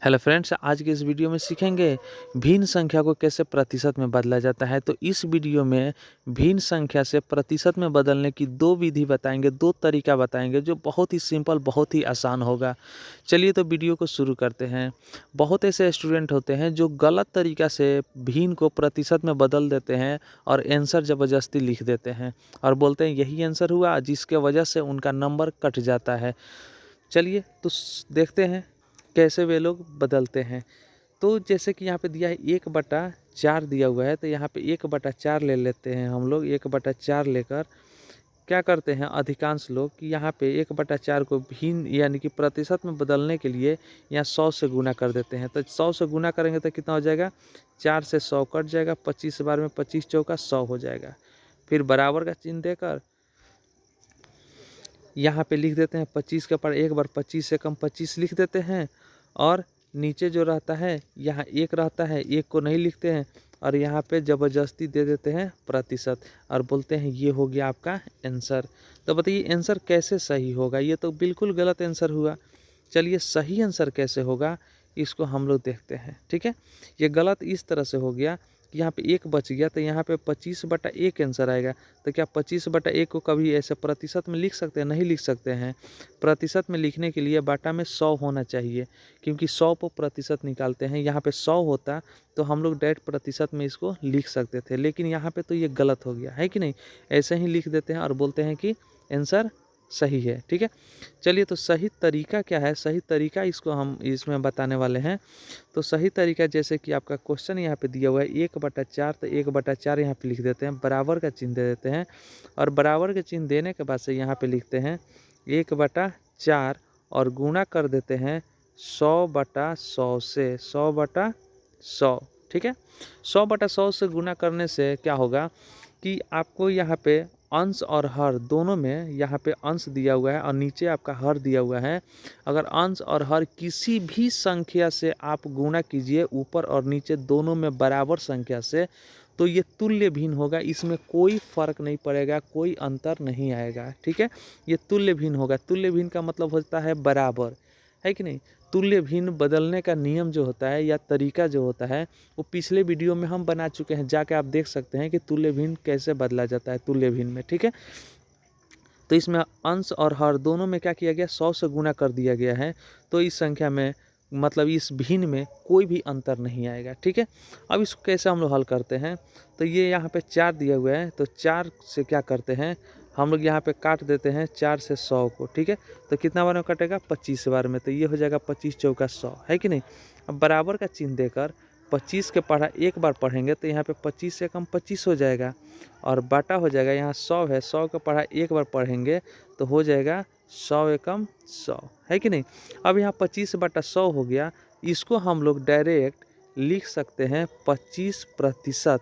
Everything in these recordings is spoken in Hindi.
हेलो फ्रेंड्स, आज के इस वीडियो में सीखेंगे भिन्न संख्या को कैसे प्रतिशत में बदला जाता है। तो इस वीडियो में भिन्न संख्या से प्रतिशत में बदलने की दो विधि बताएंगे, दो तरीका बताएंगे जो बहुत ही सिंपल, बहुत ही आसान होगा। चलिए तो वीडियो को शुरू करते हैं। बहुत ऐसे स्टूडेंट होते हैं जो गलत तरीका से भिन्न को प्रतिशत में बदल देते हैं और आंसर ज़बरदस्ती लिख देते हैं और बोलते हैं यही आंसर हुआ, जिसके वजह से उनका नंबर कट जाता है। चलिए तो देखते हैं कैसे वे लोग बदलते हैं। तो जैसे कि यहाँ पे दिया है 1/4 दिया हुआ है, तो यहाँ पे 1/4 ले लेते हैं हम लोग। 1/4 लेकर क्या करते हैं अधिकांश लोग कि यहाँ पे 1/4 को भिन्न यानी कि प्रतिशत में बदलने के लिए यहाँ 100 से गुना कर देते हैं। तो 100 से गुना करेंगे तो कितना हो जाएगा, 4 से 100 कट जाएगा, 25 बार में 25 चौका 100 हो जाएगा। फिर बराबर का चिन्ह देकर यहाँ पे लिख देते हैं 25 के पर एक बार 25 से कम 25 लिख देते हैं और नीचे जो रहता है यहाँ 1 रहता है, 1 को नहीं लिखते हैं और यहाँ पे ज़बरदस्ती दे देते हैं प्रतिशत और बोलते हैं ये हो गया आपका आंसर। तो बताइए आंसर कैसे सही होगा, ये तो बिल्कुल गलत आंसर हुआ। चलिए सही आंसर कैसे होगा इसको हम लोग देखते हैं। ठीक है, ये गलत इस तरह से हो गया कि यहाँ पे 1 बच गया, तो यहाँ पे 25/1 आंसर आएगा। तो क्या 25/1 को कभी ऐसे प्रतिशत में लिख सकते हैं? नहीं लिख सकते हैं। प्रतिशत में लिखने के लिए बाटा में 100 होना चाहिए, क्योंकि 100 को प्रतिशत निकालते हैं। यहाँ पे 100 होता तो हम लोग डायरेक्ट प्रतिशत में इसको लिख सकते थे, लेकिन यहाँ पे तो ये गलत हो गया है कि नहीं। ऐसे ही लिख देते हैं और बोलते हैं कि आंसर सही है। ठीक है, चलिए तो सही तरीका क्या है, सही तरीका इसको हम इसमें बताने वाले हैं। तो सही तरीका जैसे कि आपका क्वेश्चन यहाँ पे दिया हुआ है 1/4, तो 1/4 यहाँ पे लिख देते हैं, बराबर का चिन्ह दे देते हैं और बराबर के चिन्ह देने के बाद से यहाँ पे लिखते हैं 1/4 और गुणा कर देते हैं 100/100 से, 100/100। ठीक है, 100/100 से गुणा करने से क्या होगा कि आपको यहाँ पे अंश और हर दोनों में यहाँ पे अंश दिया हुआ है और नीचे आपका हर दिया हुआ है। अगर अंश और हर किसी भी संख्या से आप गुणा कीजिए ऊपर और नीचे दोनों में बराबर संख्या से, तो ये तुल्य भिन्न होगा। इसमें कोई फर्क नहीं पड़ेगा, कोई अंतर नहीं आएगा। ठीक है, ये तुल्य भिन्न होगा। तुल्य भिन्न का मतलब होता है बराबर, है कि नहीं। तुल्य भिन्न बदलने का नियम जो होता है या तरीका जो होता है वो पिछले वीडियो में हम बना चुके हैं, जाके आप देख सकते हैं कि तुल्य भिन्न कैसे बदला जाता है तुल्य भिन्न में। ठीक है, तो इसमें अंश और हर दोनों में क्या किया गया, 100 से गुना कर दिया गया है। तो इस संख्या में मतलब इस भिन्न में कोई भी अंतर नहीं आएगा। ठीक है, अब इसको कैसे हम लोग हल करते हैं, तो ये यहाँ पे 4 दिया हुआ है, तो 4 से क्या करते हैं हम लोग यहाँ पे काट देते हैं 4 से 100 को। ठीक है, तो कितना बार में कटेगा, 25 बार में, तो ये हो जाएगा 25 चौका 100, है कि नहीं। अब बराबर का चिन्ह देकर 25 के पढ़ा एक बार पढ़ेंगे तो यहाँ पे 25 से कम 25 हो जाएगा और बाटा हो जाएगा। यहाँ 100 है, 100 का पढ़ा एक बार पढ़ेंगे तो हो जाएगा 100 एकम 100, है कि नहीं। अब यहाँ 25/100 हो गया, इसको हम लोग डायरेक्ट लिख सकते हैं 25%,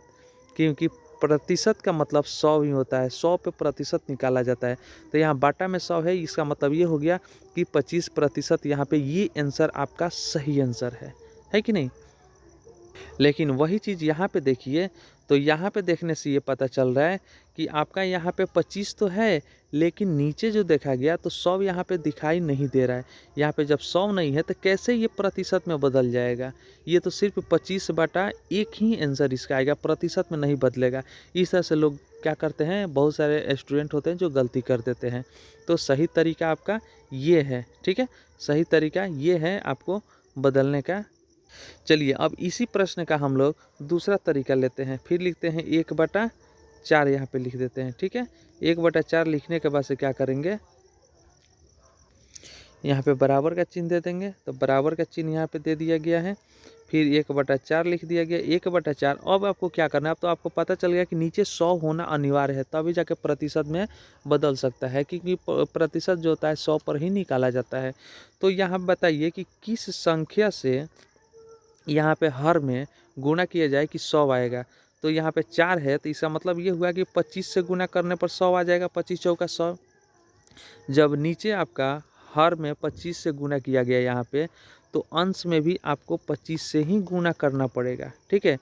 क्योंकि प्रतिशत का मतलब 100 ही होता है, 100 पे प्रतिशत निकाला जाता है। तो यहाँ बाटा में 100 है, इसका मतलब ये हो गया कि 25% यहाँ पे ये आंसर आपका सही आंसर है कि नहीं। लेकिन वही चीज़ यहाँ पे देखिए, तो यहाँ पे देखने से ये पता चल रहा है कि आपका यहाँ पे 25 तो है, लेकिन नीचे जो देखा गया तो 100 यहाँ पे दिखाई नहीं दे रहा है। यहाँ पे जब 100 नहीं है तो कैसे ये प्रतिशत में बदल जाएगा। ये तो सिर्फ 25/1 ही आंसर इसका आएगा, प्रतिशत में नहीं बदलेगा। इस तरह से लोग क्या करते हैं, बहुत सारे स्टूडेंट होते हैं जो गलती कर देते हैं। तो सही तरीका आपका ये है। ठीक है, सही तरीका ये है आपको बदलने का। चलिए अब इसी प्रश्न का हम लोग दूसरा तरीका लेते हैं, फिर लिखते हैं 1/4 यहाँ पे लिख देते हैं। ठीक है, 1/4 लिखने के बाद से क्या करेंगे, यहाँ पे बराबर का चिन्ह दे देंगे, तो बराबर का चिन्ह यहाँ पे दे दिया गया है। फिर 1/4 लिख दिया गया, 1/4। अब आपको क्या करना है, अब तो आपको पता चल गया कि नीचे 100 होना अनिवार्य है, तभी जाके प्रतिशत में बदल सकता है, क्योंकि प्रतिशत जो होता है 100 पर ही निकाला जाता है। तो यहाँ बताइए कि किस संख्या से यहाँ पे हर में गुणा किया जाए कि 100 आएगा। तो यहाँ पे 4 है, तो इसका मतलब ये हुआ कि 25 से गुना करने पर 100 आ जाएगा, 25 चौका 100। जब नीचे आपका हर में 25 से गुना किया गया यहाँ पे, तो अंश में भी आपको 25 से ही गुना करना पड़ेगा। ठीक है,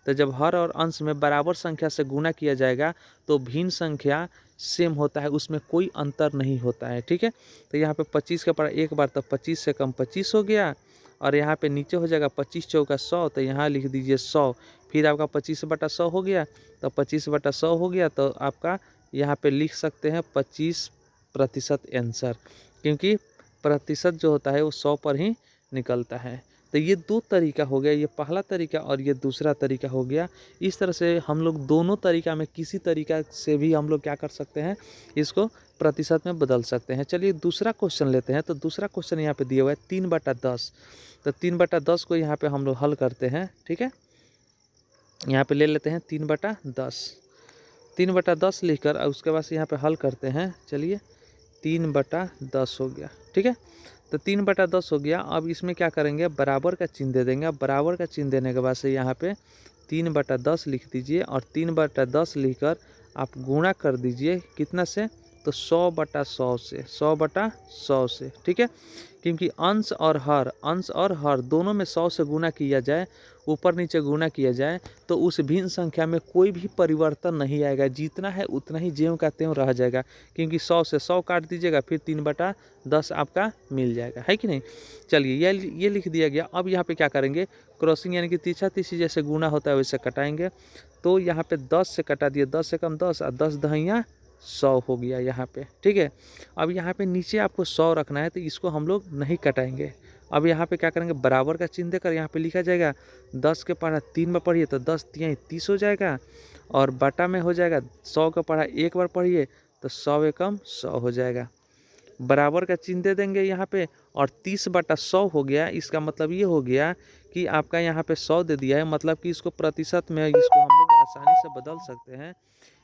तो जब हर और अंश में बराबर संख्या से गुना किया जाएगा तो भिन्न संख्या सेम होता है, उसमें कोई अंतर नहीं होता है। ठीक है, तो यहाँ पे 25 का पड़ा एक बार, तो 25 से कम 25 हो गया और यहाँ पे नीचे हो जाएगा 25 चौका 100, तो यहाँ लिख दीजिए 100। फिर आपका 25/100 हो गया, तो 25/100 हो गया, तो आपका यहाँ पे लिख सकते हैं 25% आंसर, क्योंकि प्रतिशत जो होता है वो 100 पर ही निकलता है। तो ये दो तरीका हो गया, ये पहला तरीका और ये दूसरा तरीका हो गया। इस तरह से हम लोग दोनों तरीका में किसी तरीका से भी हम लोग क्या कर सकते हैं, इसको प्रतिशत में बदल सकते हैं। चलिए दूसरा क्वेश्चन लेते हैं। तो दूसरा क्वेश्चन यहाँ पे दिया हुआ है 3/10। तो 3/10 को यहाँ पे हम लोग हल करते हैं। ठीक है, यहाँ पे ले लेते हैं 3/10। 3/10 लिखकर और उसके बाद से यहाँ पे हल करते हैं। चलिए 3/10 हो गया। ठीक है, तो 3/10 हो गया। अब इसमें क्या करेंगे, बराबर का चिन्ह दे देंगे। अब बराबर का चिन्ह देने के बाद से यहाँ पे 3/10 लिख दीजिए और 3/10 लिखकर आप गुणा कर दीजिए कितना से, तो 100/100 से, 100/100 से। ठीक है, क्योंकि अंश और हर दोनों में 100 से गुना किया जाए, ऊपर नीचे गुना किया जाए, तो उस भिन्न संख्या में कोई भी परिवर्तन नहीं आएगा, जितना है उतना ही ज्यों का त्यों रह जाएगा। क्योंकि 100 से 100 काट दीजिएगा, फिर 3/10 आपका मिल जाएगा, है कि नहीं। चलिए ये लिख दिया गया। अब यहाँ पे क्या करेंगे, क्रॉसिंग यानी कि तीसरा तीसरी जैसे गुना होता है वैसे कटाएंगे। तो यहाँ पे 10 से कटा दिए, 10 से कम 10 और 10 दहिया 100 हो गया यहाँ पे। ठीक है, अब यहाँ पे नीचे आपको 100 रखना है, तो इसको हम लोग नहीं कटाएंगे। अब यहाँ पे क्या करेंगे, बराबर का चिन्ह देकर यहाँ पे लिखा जाएगा 10 के पढ़ा 3 में पढ़िए तो 10 तिहाई 30 हो जाएगा, और बटा में हो जाएगा 100 का पढ़ा एक बार पढ़िए तो 100 एकम 100 हो जाएगा। बराबर का चिन्ह दे देंगे यहाँ पे, और 30/100 हो गया। इसका मतलब ये हो गया कि आपका यहाँ पे 100 दे दिया है, मतलब कि इसको प्रतिशत में इसको हम लोग आसानी से बदल सकते हैं।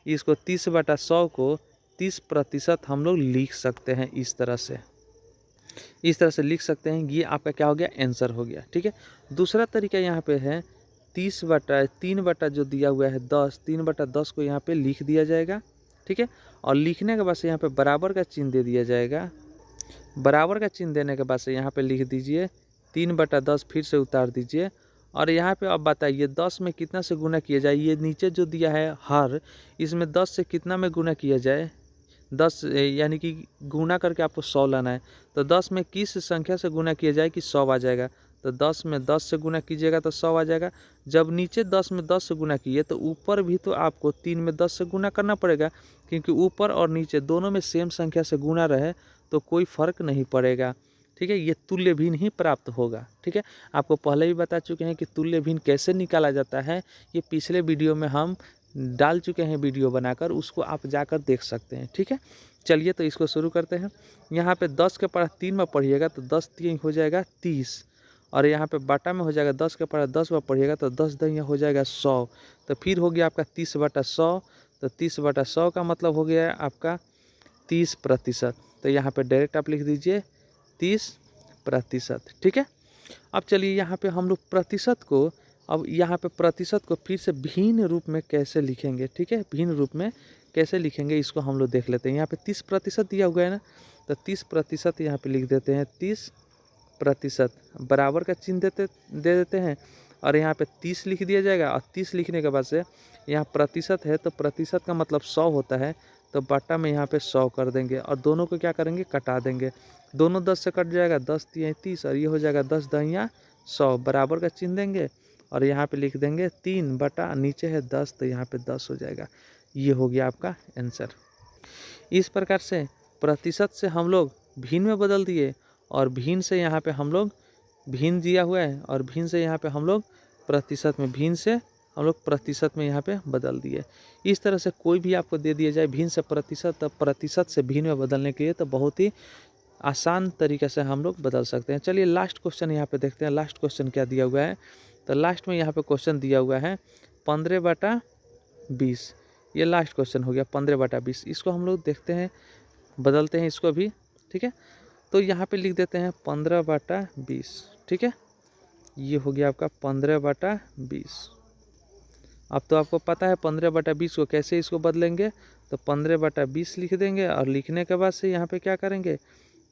इसको 30/100 को 30% हम लोग लिख सकते हैं। इस तरह से लिख सकते हैं। ये आपका क्या हो गया, आंसर हो गया। ठीक है, दूसरा तरीका यहाँ पे है 3 जो दिया हुआ है 10, 3/10 को यहाँ पे लिख दिया जाएगा। ठीक है, और लिखने के बाद से यहाँ पे बराबर का चिन्ह दे दिया जाएगा। बराबर का चिन्ह देने के बाद से यहाँ पे लिख दीजिए 3/10, फिर से उतार दीजिए। और यहाँ पे अब बताइए 10 में कितना से गुना किया जाए। ये नीचे जो दिया है हर, इसमें 10 से कितना में गुना किया जाए, 10 यानी कि गुना करके आपको 100 लाना है। तो 10 में किस संख्या से गुना किया जाए कि 100 आ जाएगा। तो 10 में 10 से गुना कीजिएगा तो 100 आ जाएगा। जब नीचे 10 में 10 से गुना किए तो ऊपर भी तो आपको 3 में 10 से गुना करना पड़ेगा, क्योंकि ऊपर और नीचे दोनों में सेम संख्या से गुना रहे तो कोई फर्क नहीं पड़ेगा। ठीक है, ये तुल्य भिन्न ही प्राप्त होगा। ठीक है, आपको पहले भी बता चुके हैं कि तुल्य भिन्न कैसे निकाला जाता है। ये पिछले वीडियो में हम डाल चुके हैं वीडियो बनाकर, उसको आप जाकर देख सकते हैं। ठीक है, चलिए तो इसको शुरू करते हैं। यहाँ पे 10 के पढ़ा 3 में पढ़िएगा तो 10 3 हो जाएगा 30, और यहाँ पे बाटा में हो जाएगा 10 के पढ़ा 10 में पढ़िएगा तो 10 दहिया हो जाएगा 100। तो फिर हो गया आपका 30/100। तो 30/100 का मतलब हो गया आपका 30%। तो यहाँ पे डायरेक्ट आप लिख दीजिए 30%। ठीक है, अब चलिए यहाँ पे हम लोग प्रतिशत को, अब यहाँ पे प्रतिशत को फिर से भिन्न रूप में कैसे लिखेंगे। ठीक है, भिन्न रूप में कैसे लिखेंगे इसको हम लोग देख लेते हैं। यहाँ पे 30% दिया हुआ है ना, तो 30% यहाँ पे लिख देते हैं 30%। बराबर का चिन्ह दे देते हैं, और यहाँ पे 30 लिख दिया जाएगा। और 30 लिखने के बाद से यहाँ प्रतिशत है, तो प्रतिशत का मतलब 100 होता है, तो बट्टा में यहाँ पे 100 कर देंगे, और दोनों को क्या करेंगे, कटा देंगे। दोनों 10 से कट जाएगा, 10 तिहाई 30, और ये हो जाएगा 10 दहिया 100। बराबर का चिन्ह देंगे और यहाँ पे लिख देंगे 3 बटा नीचे है 10, तो यहाँ पे 10 हो जाएगा। ये हो गया आपका आंसर। इस प्रकार से प्रतिशत से हम लोग भिन्न में बदल दिए, और भिन्न से यहाँ पे हम लोग भिन्न दिया हुआ है, और भिन्न से यहाँ पे हम लोग प्रतिशत में, भिन्न से हम लोग प्रतिशत में यहाँ पे बदल दिए। इस तरह से कोई भी आपको दे दिया जाए भिन्न से प्रतिशत, तब प्रतिशत से भिन्न में बदलने के लिए तो बहुत ही आसान तरीके से हम लोग बदल सकते हैं। चलिए लास्ट क्वेश्चन यहाँ पे देखते हैं। लास्ट क्वेश्चन क्या दिया हुआ है, तो लास्ट में यहाँ पे क्वेश्चन दिया हुआ है 15/20। ये लास्ट क्वेश्चन हो गया 15/20। इसको हम लोग देखते हैं, बदलते हैं इसको भी। ठीक है, तो यहाँ पे लिख देते हैं 15/20। ठीक है, ये हो गया आपका 15/20। अब तो आपको पता है 15/20 को कैसे इसको बदलेंगे। तो 15/20 लिख देंगे, और लिखने के बाद से यहाँ पे क्या करेंगे,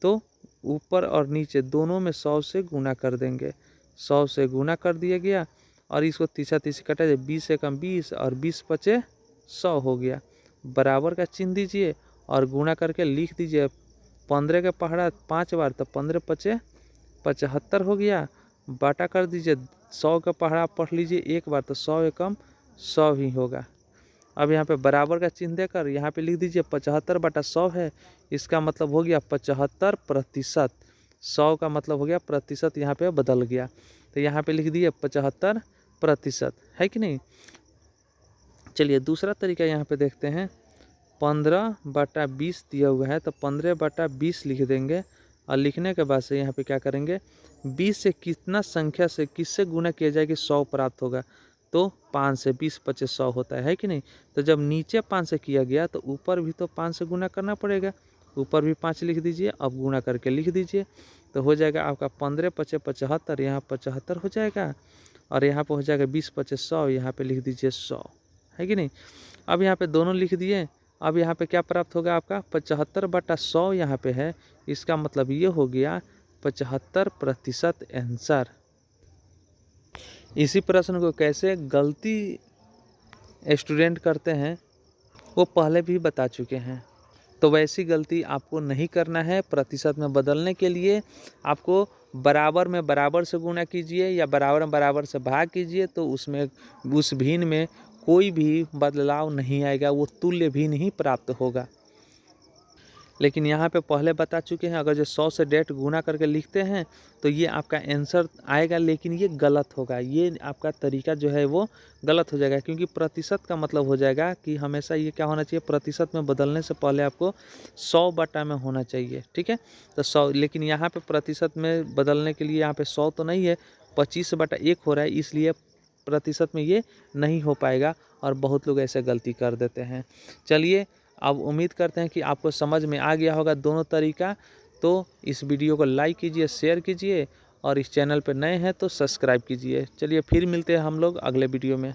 तो ऊपर और नीचे दोनों में 100 से गुना कर देंगे। 100 से गुना कर दिया गया, और इसको तीसरा तीसरी कटा जाए, 20 एकम 20 और 20 पचे 100 हो गया। बराबर का चिन्ह दीजिए और गुना करके लिख दीजिए। 15 का पहाड़ा 5 बार, तो 15 पचे 75 हो गया, बाटा कर दीजिए, 100 का पहाड़ा पढ़ लीजिए एक बार तो 100 एकम 100 ही होगा। अब यहाँ पे बराबर का चिन्ह देकर यहाँ पे लिख दीजिए 75/100 है, इसका मतलब हो गया 75%। 100 का मतलब हो गया प्रतिशत, यहाँ पे बदल गया तो यहाँ पे लिख दिए 75%, है कि नहीं। चलिए दूसरा तरीका यहाँ पे देखते हैं, 15/20 दिया हुआ है तो 15/20 लिख देंगे और लिखने के बाद से यहाँ पे क्या करेंगे, 20 से कितना संख्या से किससे गुना किया जाए कि 100 प्राप्त होगा, तो 5 से 20 25 100 होता है कि नहीं। तो जब नीचे 5 से किया गया तो ऊपर भी तो 5 से गुना करना पड़ेगा, ऊपर भी 5 लिख दीजिए, अब गुना करके लिख दीजिए तो हो जाएगा आपका 15 × 5 = 75, यहाँ 75 हो जाएगा और यहाँ पे हो जाएगा 20 × 5 = 100, यहाँ पे लिख दीजिए 100, है कि नहीं। अब यहाँ पे दोनों लिख दिए, अब यहाँ पे क्या प्राप्त होगा आपका 75/100 यहाँ पे है, इसका मतलब ये हो गया 75% आंसर। इसी प्रश्न को कैसे गलती स्टूडेंट करते हैं वो पहले भी बता चुके हैं, तो वैसी गलती आपको नहीं करना है। प्रतिशत में बदलने के लिए आपको बराबर में बराबर से गुणा कीजिए या बराबर में बराबर से भाग कीजिए, तो उसमें उस भिन्न में कोई भी बदलाव नहीं आएगा, वो तुल्य भिन्न ही प्राप्त होगा। लेकिन यहाँ पे पहले बता चुके हैं, अगर जो 100 से डेट गुना करके लिखते हैं तो ये आपका आंसर आएगा, लेकिन ये गलत होगा, ये आपका तरीका जो है वो गलत हो जाएगा, क्योंकि प्रतिशत का मतलब हो जाएगा कि हमेशा ये क्या होना चाहिए, प्रतिशत में बदलने से पहले आपको 100 में होना चाहिए, ठीक है। तो 100, लेकिन यहाँ पे प्रतिशत में बदलने के लिए यहाँ पे 100 तो नहीं है, 25/1 हो रहा है, इसलिए प्रतिशत में ये नहीं हो पाएगा और बहुत लोग ऐसे गलती कर देते हैं। चलिए, अब उम्मीद करते हैं कि आपको समझ में आ गया होगा दोनों तरीका। तो इस वीडियो को लाइक कीजिए, शेयर कीजिए और इस चैनल पर नए हैं तो सब्सक्राइब कीजिए। चलिए फिर मिलते हैं हम लोग अगले वीडियो में।